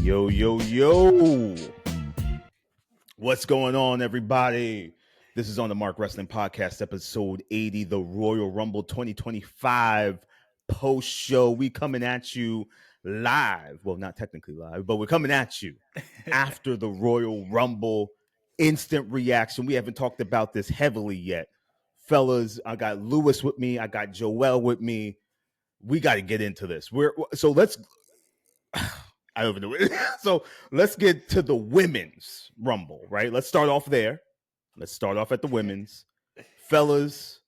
Yo, yo, yo. What's going on, everybody? This is On the Mark Wrestling Podcast, episode 80, the Royal Rumble 2025 post show. We coming at you live. Well, not technically live, but we're coming at you after the Royal Rumble. Instant reaction. We haven't talked about this heavily yet. Fellas, I got Lewis with me. I got Joel with me. We got to get into this. I don't even know. So let's get to the women's Rumble, right? Let's start off there. Let's start off at the women's. Fellas,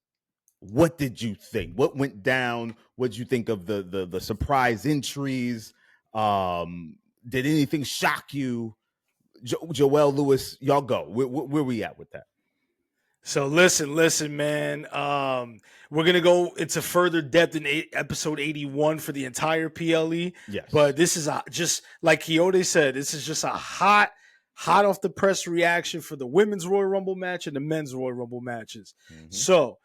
what did you think? What went down? What did you think of the surprise entries? Did anything shock you? Joel, Lewis, y'all go. Where we at with that? So listen, man. We're gonna go into further depth in episode 81 for the entire PLE. Yes, but this is just like Quixote said. This is just a hot off the press reaction for the women's Royal Rumble match and the men's Royal Rumble matches. Mm-hmm. So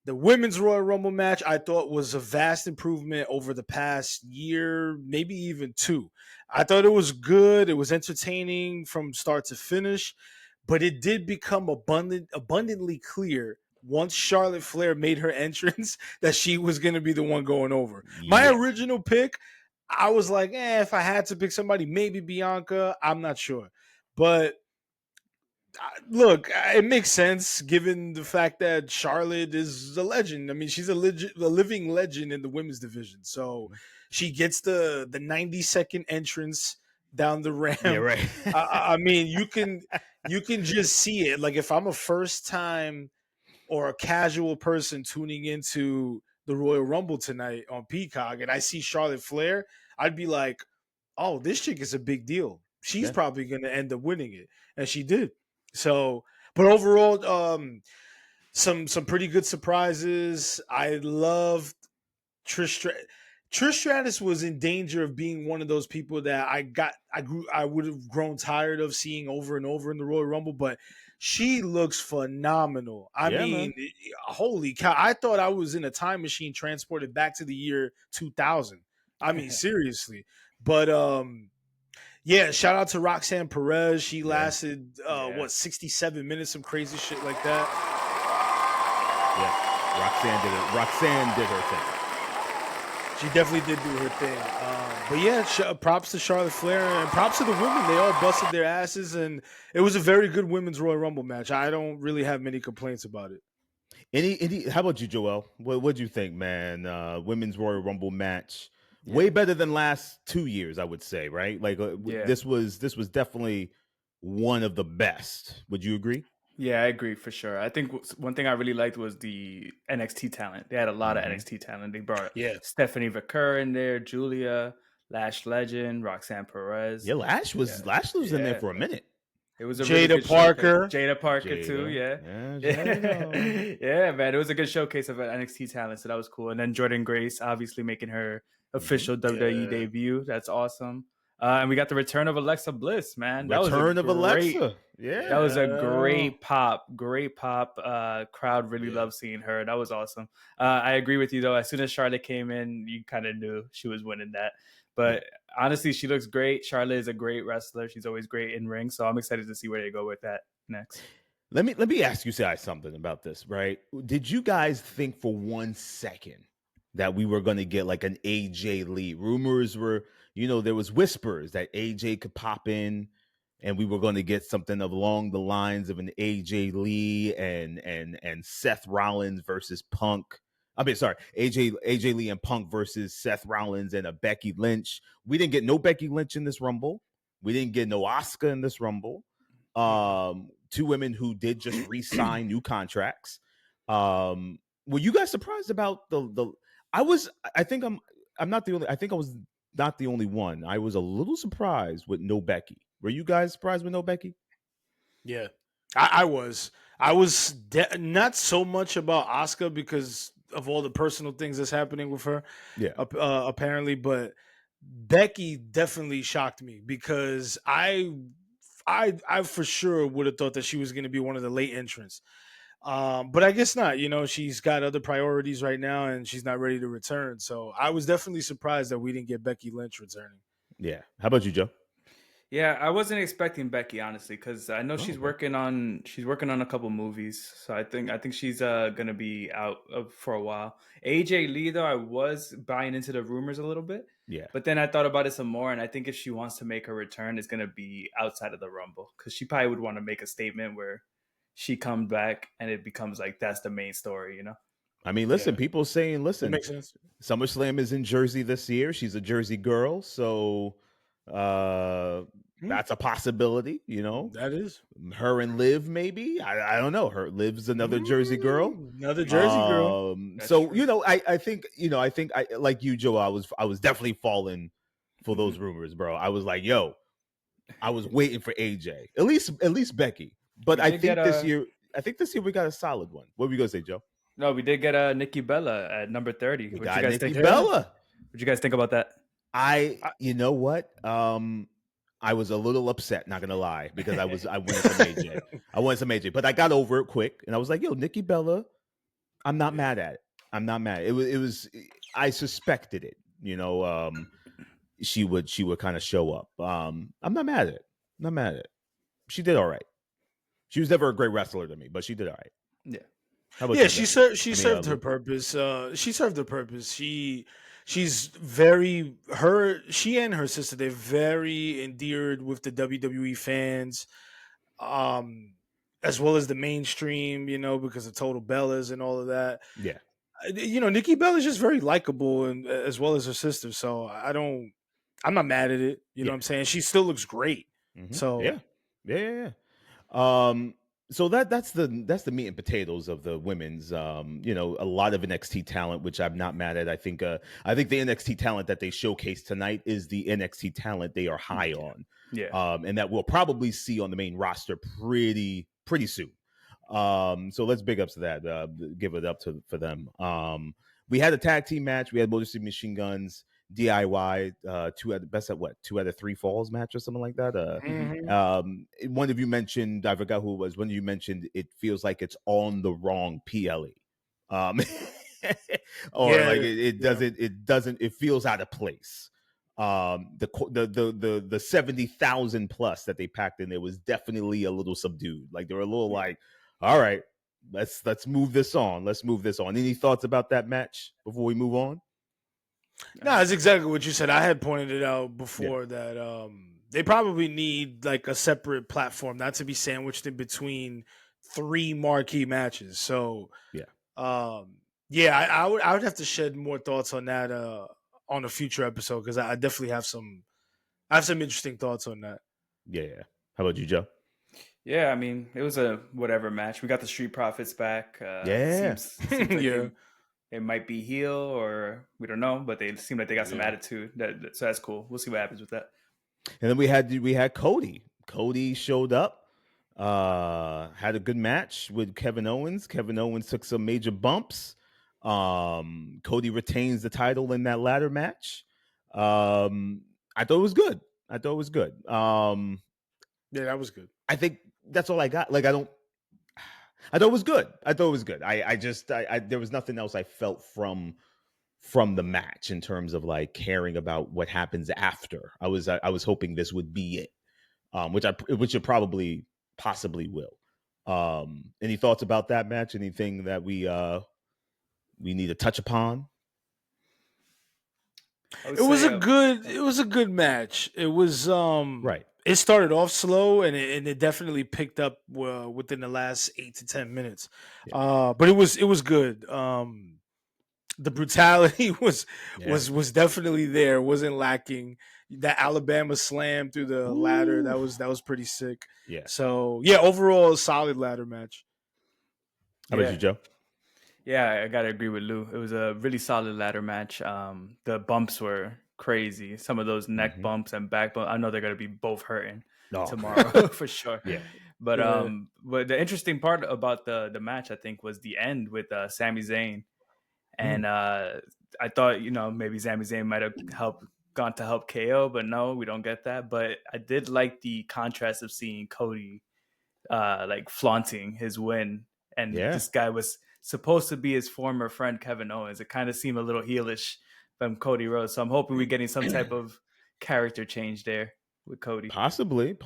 the women's Royal Rumble match I thought was a vast improvement over the past year, maybe even two. I thought it was good. It was entertaining from start to finish. But it did become abundantly clear once Charlotte Flair made her entrance that she was going to be the one going over. Yeah. My original pick, I was like, if I had to pick somebody, maybe Bianca. I'm not sure. But look, it makes sense given the fact that Charlotte is a legend. I mean, she's a living legend in the women's division. So she gets the 90-second entrance down the ramp. Yeah, right. I mean, you can just see it. Like if I'm a first time or a casual person tuning into the Royal Rumble tonight on Peacock and I see Charlotte Flair, I'd be like, oh, this chick is a big deal. She's probably going to end up winning it. And she did. So, but overall, some pretty good surprises. I loved Trish Stratus was in danger of being one of those people that I would have grown tired of seeing over and over in the Royal Rumble, but she looks phenomenal. I mean, holy cow. I thought I was in a time machine transported back to the year 2000. I mean, seriously. But, shout out to Roxanne Perez. She lasted, 67 minutes, some crazy shit like that. Yeah, Roxanne did her thing. She definitely did do her thing. But props to Charlotte Flair and props to the women. They all busted their asses, and it was a very good women's Royal Rumble match. I don't really have many complaints about it. How about you, Joel? What'd you think, man? Women's Royal Rumble match. Yeah. Way better than last 2 years, I would say, right? Like this was definitely one of the best. Would you agree? Yeah, I agree for sure. I think one thing I really liked was the NXT talent. They had a lot of NXT talent. They brought Stephanie Vaquer in there, Julia, Lash Legend, Roxanne Perez. Yeah, Lash was in there for a minute. It was a Jada Parker. Jada Parker too, yeah. Yeah, man. It was a good showcase of NXT talent, so that was cool. And then Jordynne Grace obviously making her official WWE debut. That's awesome. And we got the return of Alexa Bliss, man. Alexa. Yeah. That was a great pop. Crowd really loved seeing her. That was awesome. I agree with you, though. As soon as Charlotte came in, you kind of knew she was winning that. But honestly, she looks great. Charlotte is a great wrestler. She's always great in ring. So I'm excited to see where they go with that next. Let me ask you guys something about this, right? Did you guys think for 1 second that we were going to get like an AJ Lee? Rumors were, there was whispers that AJ could pop in and we were going to get something along the lines of an AJ Lee and Seth Rollins versus Punk. I mean, sorry, AJ Lee and Punk versus Seth Rollins and a Becky Lynch. We didn't get no Becky Lynch in this Rumble. We didn't get no Asuka in this Rumble. Two women who did just re-sign new contracts. Were you guys surprised about the? I think I was not the only one. I was a little surprised with no Becky. Were you guys surprised with no Becky? Yeah, I was. I was not so much about Asuka because of all the personal things that's happening with her. Yeah, apparently, but Becky definitely shocked me because I for sure would have thought that she was going to be one of the late entrants. But I guess not. She's got other priorities right now and she's not ready to return. So I was definitely surprised that we didn't get Becky Lynch returning. Yeah. How about you, Joe? Yeah, I wasn't expecting Becky honestly because I know Oh, she's okay. working on a couple movies, so I think she's gonna be out for a while. AJ Lee though, I was buying into the rumors a little bit, Yeah. but then I thought about it some more, and I think if she wants to make her return, it's gonna be outside of the Rumble because she probably would want to make a statement where she comes back and it becomes like that's the main story, you know? I mean, listen, Yeah, people saying, that listen, makes sense. SummerSlam is in Jersey this year. She's a Jersey girl, so uh Hmm, that's a possibility, you know. that is Her and Liv, maybe. I don't know. Her Liv's another Jersey girl. another Jersey girl. That's So true. I think I like you, Joe. I was definitely falling for Mhm. those rumors, bro. I was like, yo, I was waiting for AJ, at least Becky. But We did get I think this year we got a solid one. What were you gonna say, Joe? no, we did get Nikki Bella at number 30. We What you got guys Nikki think? Yeah, Bella. What you guys think about that? I, You know what? I was a little upset, not gonna lie, because I wanted some AJ. I wanted some AJ, but I got over it quick, and I was like, yo, Nikki Bella. I'm not yeah. mad at it. I'm not mad. It was I suspected it. She would kind of show up. I'm not mad at it. Not mad at it. She did all right. She was never a great wrestler to me, but she did all right. Yeah. How about Yeah, you, Joe? she I mean, served her Lou? purpose. She served her purpose. She's very her she and her sister, they're very endeared with the WWE fans, um, as well as the mainstream, because of Total Bellas and all of that. Yeah, Nikki Bella's just very likable, and as well as her sister. So I'm not mad at it. You know yeah, what I'm saying? She still looks great. So yeah, yeah. Um, so that's the meat and potatoes of the women's. A lot of NXT talent, which I'm not mad at. I think the NXT talent that they showcased tonight is the NXT talent they are high on, Yeah. and that we'll probably see on the main roster pretty soon. So let's big ups to that. Give it up for them. We had a tag team match. We had Motor City Machine Guns, DIY, two out of best at what 2 out of 3 falls match or something like that. mhm. One of you mentioned, I forgot who it was. One of you mentioned it feels like it's on the wrong PLE, um, or like Yeah, yeah. it feels out of place. The 70,000 plus that they packed in there was definitely a little subdued. Like they were a little Yeah. like, all right, let's move this on. Let's move this on. Any thoughts about that match before we move on? No, that's exactly what you said. I had pointed it out Yeah, before that they probably need like a separate platform, not to be sandwiched in between 3 marquee matches. So, yeah, um, yeah, I would have to shed more thoughts on that on a future episode because I definitely have some interesting thoughts on that. yeah. How about you, Joe? Yeah, I mean, it was a whatever match. We got the Street Profits back. Yeah, Seems like Yeah, they might be heel or we don't know, but they seem like they got some yeah. attitude. So that's cool. We'll see what happens with that. and then we had Cody. Cody showed up, had a good match with Kevin Owens. Kevin Owens took some major bumps. Cody retains the title in that ladder match. I thought it was good. I thought it was good. Yeah, that was good. I think that's all I got. Like I thought it was good. I thought it was good. I just there was nothing else I felt from the match in terms of like caring about what happens after. I was hoping this would be it, which it probably possibly will. Any thoughts about that match? Anything that we need to touch upon? I would It was say, a good match. Right. It started off slow and it definitely picked up within the last 8 to 10 minutes. Yeah. But it was good. The brutality Yeah. was definitely there. It wasn't lacking. That Alabama slam through the ladder, Ooh. that was pretty sick. Yeah. So yeah, overall a solid ladder match. How about yeah, you, Joe? yeah, I gotta agree with Lou. It was a really solid ladder match. The bumps were crazy. Some of those neck Mm-hmm. bumps and back bumps. I know they're gonna be both hurting Oh. tomorrow for sure. Yeah. But Yeah. the interesting part about the match, I think, was the end with Sami Zayn, and I thought maybe Sami Zayn might have gone to help KO, but no, we don't get that. But I did like the contrast of seeing Cody like flaunting his win, and Yeah. this guy was supposed to be his former friend Kevin Owens. It kind of seemed a little heelish from Cody Rhodes, so I'm hoping we're getting some type of character change there. with Cody. Possibly.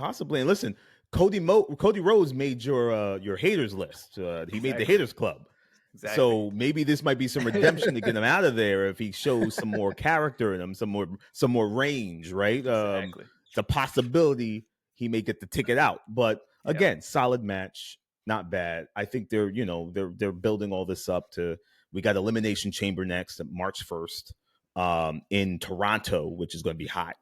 And listen, Cody Rhodes made your haters list. He made the haters club. Exactly. So maybe this might be some redemption to get him out of there if he shows some more character in him, some more range, right? Exactly. It's a possibility he may get the ticket out. But again, solid match, not bad. I think they're building all this up to. We got Elimination Chamber next, March 1st, in Toronto, which is going to be hot.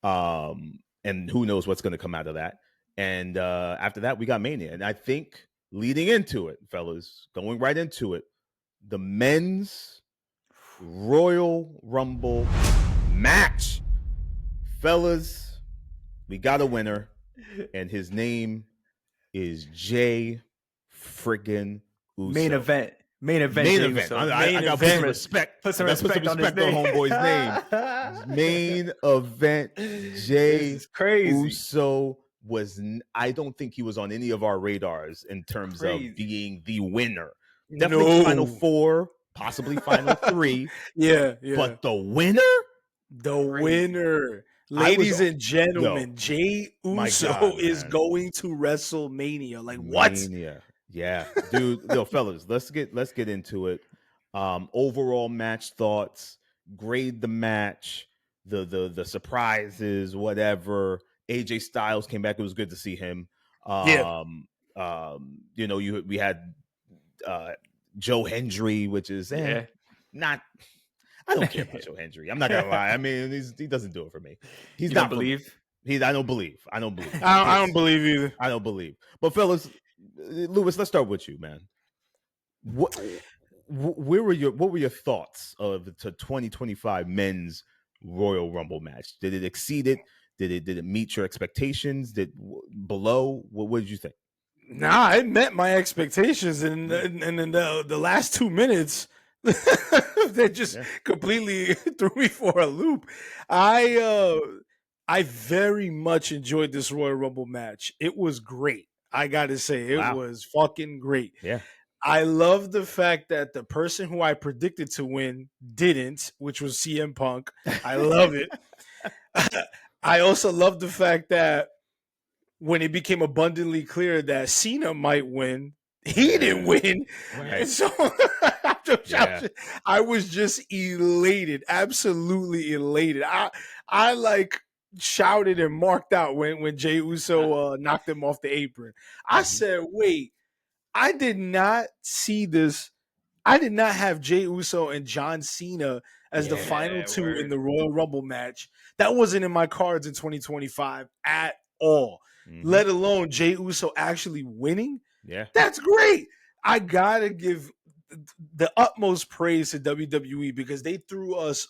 And who knows what's going to come out of that. And after that, we got Mania. And I think leading into it, fellas, going right into it, the men's Royal Rumble match. Fellas, we got a winner, and his name is Jey friggin' Uso. Main event. I got to put some respect. Put some respect on homeboy's name. Main event, Jey Uso was. I don't think he was on any of our radars in terms of being the winner. Definitely Final 4, possibly Final 3. Yeah. But the winner? The winner. Ladies and gentlemen, Jey Uso is going to WrestleMania. Like, what? Mania. Yeah, dude. Fellas, let's get into it. Overall match thoughts, grade the match, the surprises, whatever. AJ Styles came back. It was good to see him. We had Joe Hendry, which is not. I don't care about Joe Hendry. I'm not gonna lie. I mean, he doesn't do it for me. He's you not don't believe. I don't believe. I don't believe. I don't believe either. I don't believe. But fellas, Lewis, let's start with you, man. What were your thoughts of the 2025 men's Royal Rumble match? Did it exceed it? Did it meet your expectations? Below? What did you think? Nah, it met my expectations, and in the last 2 minutes, they just completely threw me for a loop. I very much enjoyed this Royal Rumble match. It was great. I got to say, it was fucking great. Yeah. I love the fact that the person who I predicted to win didn't, which was CM Punk. I love it. I also love the fact that when it became abundantly clear that Cena might win, he didn't win. Right. And so I was just elated, absolutely elated. I like shouted and marked out when Jey Uso knocked him off the apron. I said, wait, I did not see this. I did not have Jey Uso and John Cena as the final two in the Royal Rumble match. That wasn't in my cards in 2025 at all, let alone Jey Uso actually winning. Yeah. That's great. I got to give the utmost praise to WWE because they threw us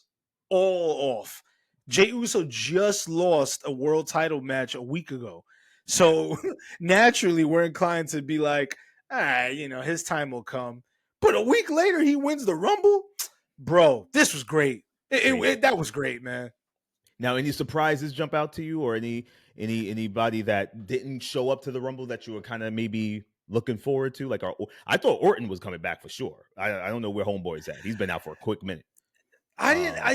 all off. Jey Uso just lost a world title match a week ago. So naturally, we're inclined to be like, all right, his time will come. But a week later, he wins the Rumble. Bro, this was great. That was great, man. Now, any surprises jump out to you, or anybody that didn't show up to the Rumble that you were kind of maybe looking forward to? Like, I thought Orton was coming back for sure. I don't know where Homeboy's at. He's been out for a quick minute.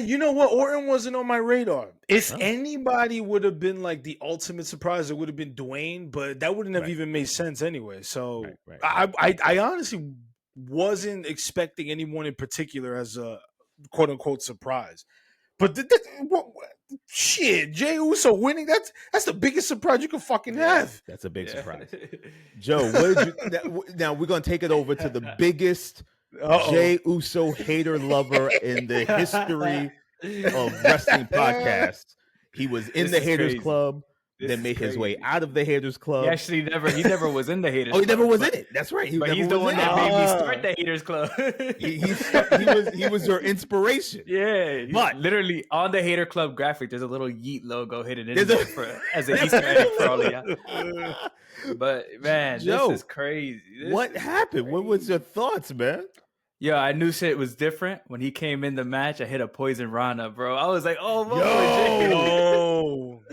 You know what? Orton wasn't on my radar. If anybody would have been like the ultimate surprise, it would have been Dwayne, but that wouldn't have even made sense anyway. So I honestly wasn't expecting anyone in particular as a quote unquote surprise. But shit, Jey Uso winning, that's the biggest surprise you can fucking have. That's a big surprise. Joe, what did you now we're gonna take it over to the biggest Jey Uso hater lover in the history of wrestling podcasts. He was in the Haters Club, then made his way out of the Haters Club. He actually never was in the Haters Club. He never was in it. That's right. But he's the one that made me start the Haters Club. he was your inspiration. Yeah. But literally on the Hater Club graphic, there's a little Yeet logo hidden in there as an Easter egg for all of y'all. But man, Joe, this is crazy. What happened? What was your thoughts, man? Yeah, I knew shit was different when he came in the match. I hit a poison Rana, bro. I was like,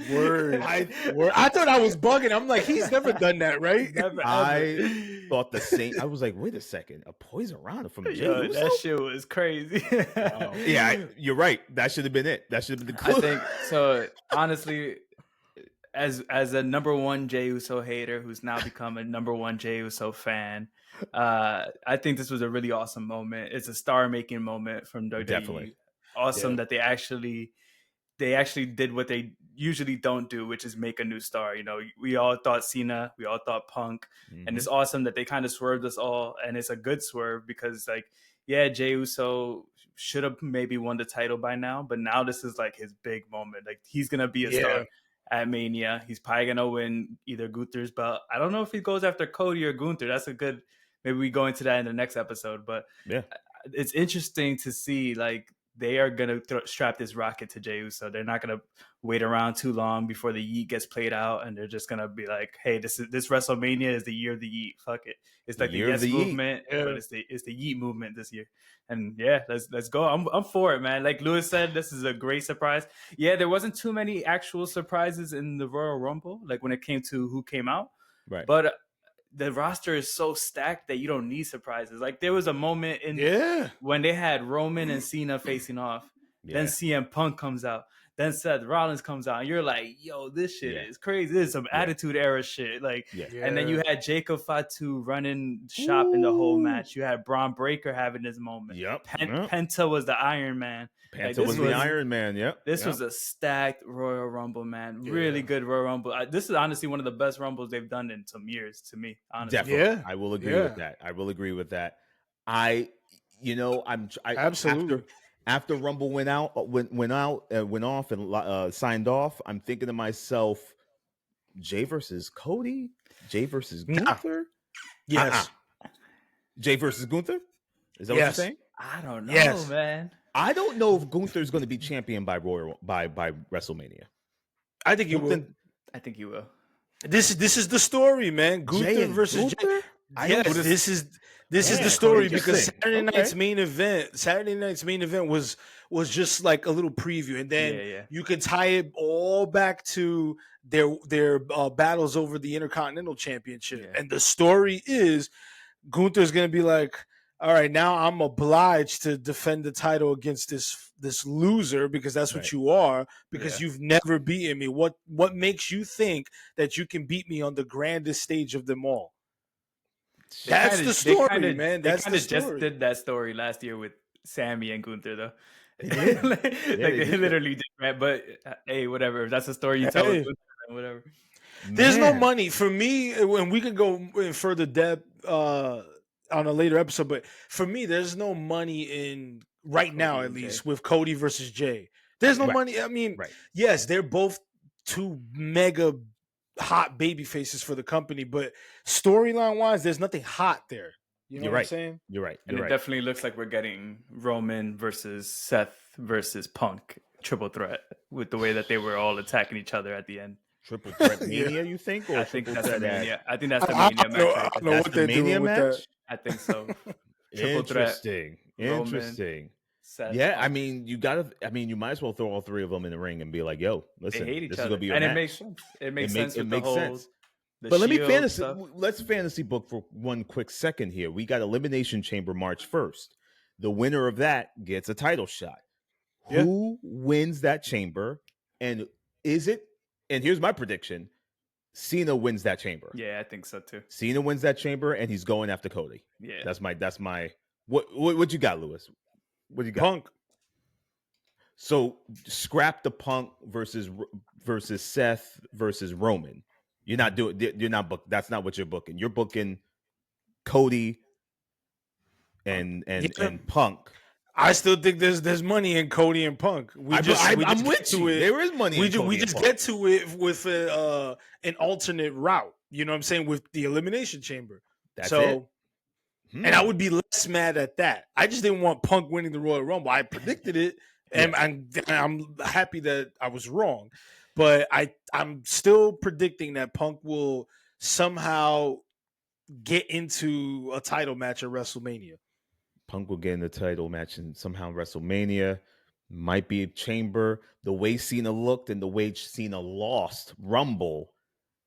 word. I thought I was bugging. I'm like, he's never done that, right? Never. I thought the same. I was like, wait a second, a poison Rana from Jey Uso? That shit was crazy. Wow. Yeah, you're right. That should have been it. That should have been the clue. I think so. Honestly, as a number one Jey Uso hater who's now become a number one Jey Uso fan, I think this was a really awesome moment. It's a star-making moment from WWE. Definitely. Awesome that they actually did what they usually don't do, which is make a new star. You know, we all thought Cena, we all thought Punk, and it's awesome that they kind of swerved us all, and it's a good swerve because, like, yeah, Jey Uso should have maybe won the title by now, but now this is like his big moment. Like, he's gonna be a star at Mania. He's probably gonna win either Gunther's belt. I don't know if he goes after Cody or Gunther. That's a good. Maybe we go into that in the next episode, but yeah, it's interesting to see, like, they are going to strap this rocket to Jey Uso. They're not going to wait around too long before the yeet gets played out, and they're just going to be like, hey, this WrestleMania is the year of the yeet. Fuck it. It's like the yes movement, but it's the yeet movement this year. And yeah, let's go. I'm for it, man. Like Lewis said, this is a great surprise. Yeah, there wasn't too many actual surprises in the Royal Rumble, like when it came to who came out. Right. But the roster is so stacked that you don't need surprises. Like, there was a moment when they had Roman and Cena facing off. Then CM Punk comes out. Then Seth Rollins comes out. And you're like, yo, this shit is crazy. This is some attitude era shit. Like, and then you had Jacob Fatu running shop in the whole match. You had Braun Breaker having his moment. Penta was the Iron Man. Penta was the Iron Man. This was a stacked Royal Rumble, man. Really good Royal Rumble. This is honestly one of the best Rumbles they've done in some years, to me. Honestly, definitely. I will agree with that. I will agree with that. Absolutely. After Rumble went off and signed off, I'm thinking to myself, Jey versus Cody, Jey versus Gunther. Yes. Jey versus Gunther. Is that what you're saying? I don't know, man. I don't know if Gunther's going to be champion by WrestleMania. I think he will. I think he will. This is the story, man. Gunther versus Jey. This is the story, because Saturday night's main event was just like a little preview, and then you can tie it all back to their battles over the Intercontinental Championship. And the story is Gunther's going to be like, all right, now I'm obliged to defend the title against this loser, because that's what you are, because you've never beaten me. What makes you think that you can beat me on the grandest stage of them all? That's the story, man. That's the story. Just did that story last year with Sammy and Gunther, though. They literally did, right? But hey, whatever. If that's the story you tell, whatever. There's no money for me, and we can go in further depth on a later episode. But for me, there's no money in right now, at least, with Cody versus Jey. There's no money. I mean, yes, they're both two mega hot baby faces for the company, but storyline wise, there's nothing hot there. You know what I'm saying? You're right. And it definitely looks like we're getting Roman versus Seth versus Punk triple threat, with the way that they were all attacking each other at the end. Triple threat Mania, you think? Or I think that's the Mania. I think that's the Mania match. I don't know what they're doing with that. I think so. Interesting. Seth, Punk. I mean, you might as well throw all three of them in the ring and be like, "Yo, listen, they hate each this other. is gonna be your and match." It makes sense. It makes sense. It makes sense. But let's fantasy book for one quick second here. We got Elimination Chamber March 1st. The winner of that gets a title shot. Who wins that chamber? And is it? And here's my prediction: Cena wins that chamber. Yeah, I think so too. Cena wins that chamber, and he's going after Cody. Yeah, that's my. What you got, Lewis? What you got? Punk. So scrap the Punk versus Seth versus Roman. You're not book. That's not what you're booking. You're booking Cody and Punk. I still think there's money in Cody and Punk. I'm with you. There is money. We just get to it with an alternate route. You know what I'm saying, with the Elimination Chamber. That's it. And I would be less mad at that. I just didn't want Punk winning the Royal Rumble. I predicted it, and I'm happy that I was wrong. But I'm still predicting that Punk will somehow get into a title match at WrestleMania. Punk will get in the title match and somehow WrestleMania. Might be a chamber. The way Cena looked and the way Cena lost Rumble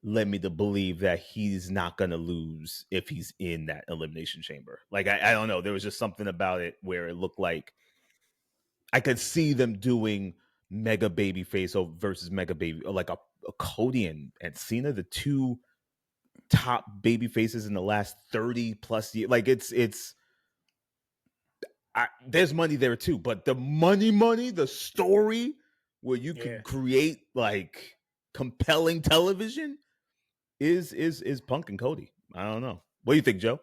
led me to believe that he's not going to lose if he's in that Elimination Chamber. Like, I don't know. There was just something about it where it looked like I could see them doing mega baby face versus mega baby, like a Cody and Cena, the two top baby faces in the last 30 plus years. Like there's money there too, but the money, the story where you can create like compelling television is Punk and Cody. I don't know. What do you think, Joe?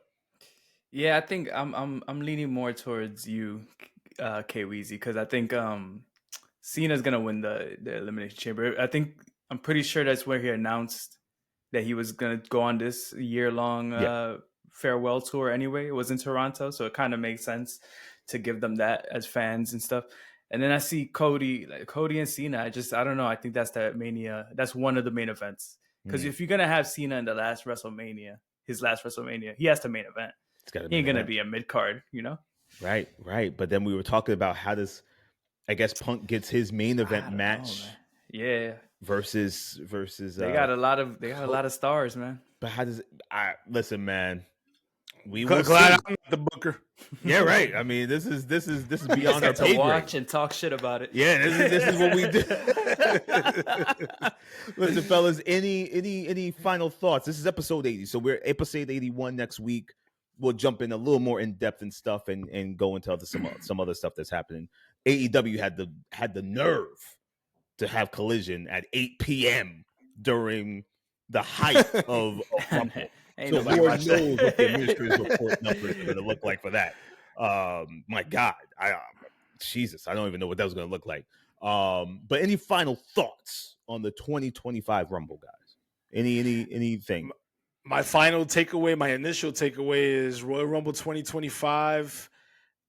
Yeah, I think I'm leaning more towards you, K Weezy, because I think Cena's gonna win the Elimination Chamber. I'm pretty sure that's where he announced that he was gonna go on this year-long farewell tour anyway. It was in Toronto, so it kind of makes sense to give them that as fans and stuff. And then I see Cody and Cena. I don't know. I think that's that Mania. That's one of the main events. Because if you're gonna have Cena in the last WrestleMania, his last WrestleMania, he has to main event. He ain't gonna be a mid card, you know? Right. But then we were talking about how does, I guess, Punk gets his main event match. Versus. They got a lot of stars, man. But how does listen, man? We will glad I'm not the booker. Yeah, right. I mean, this is beyond our pay grade. Watch and talk shit about it. Yeah, this is what we do. Listen, fellas, any final thoughts? This is episode 80, so we're episode 81 next week. We'll jump in a little more in depth and stuff, and go into some other stuff that's happening. AEW had the nerve to have Collision at 8 p.m. during the height of Rumble. So Lord knows what the administrative report numbers are going to look like for that. My God, Jesus, I don't even know what that was going to look like. But any final thoughts on the 2025 Rumble, guys? Anything? My final takeaway, my initial takeaway is Royal Rumble 2025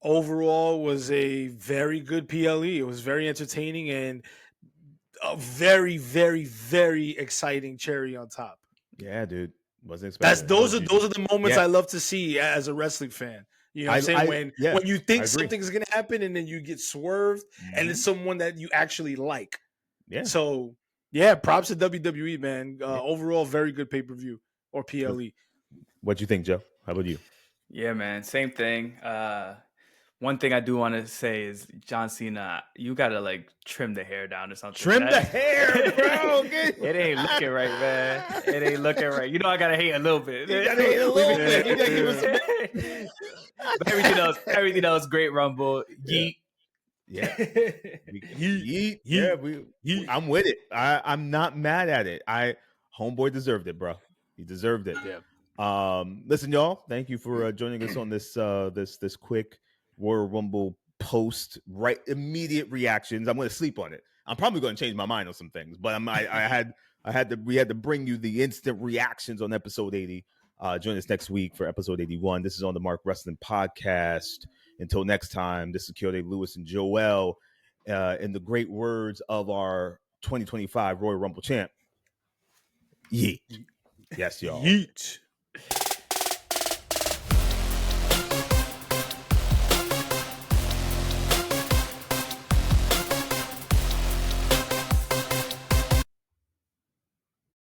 overall was a very good PLE. It was very entertaining and a very, very, very exciting cherry on top. Yeah, dude. Wasn't expecting. Those are the moments I love to see as a wrestling fan. You know what I'm saying? When you think something's gonna happen and then you get swerved and it's someone that you actually like. Yeah. So props to WWE, man. Overall, very good pay-per-view or PLE. What you think, Joe? How about you? Yeah, man. Same thing. One thing I do want to say is John Cena, you gotta like trim the hair down or something. Trim the hair, bro. It ain't looking right, man. It ain't looking right. You know I gotta hate a little bit. You gotta hate a little bit. You gotta give us but everything else, great Rumble. Yeet. Yeah. Yeet. Yeah, Yeet. I'm with it. I'm not mad at it. Homeboy deserved it, bro. He deserved it. Yeah. Listen, y'all. Thank you for joining us on this this quick Royal Rumble post immediate reactions. I'm going to sleep on it. I'm probably going to change my mind on some things, but we had to bring you the instant reactions on episode 80. Join us next week for episode 81. This is on the Mark Wrestling Podcast. Until next time, this is Kyote Lewis and Joel. In the great words of our 2025 Royal Rumble champ, yeet. Yes, y'all. Yeet.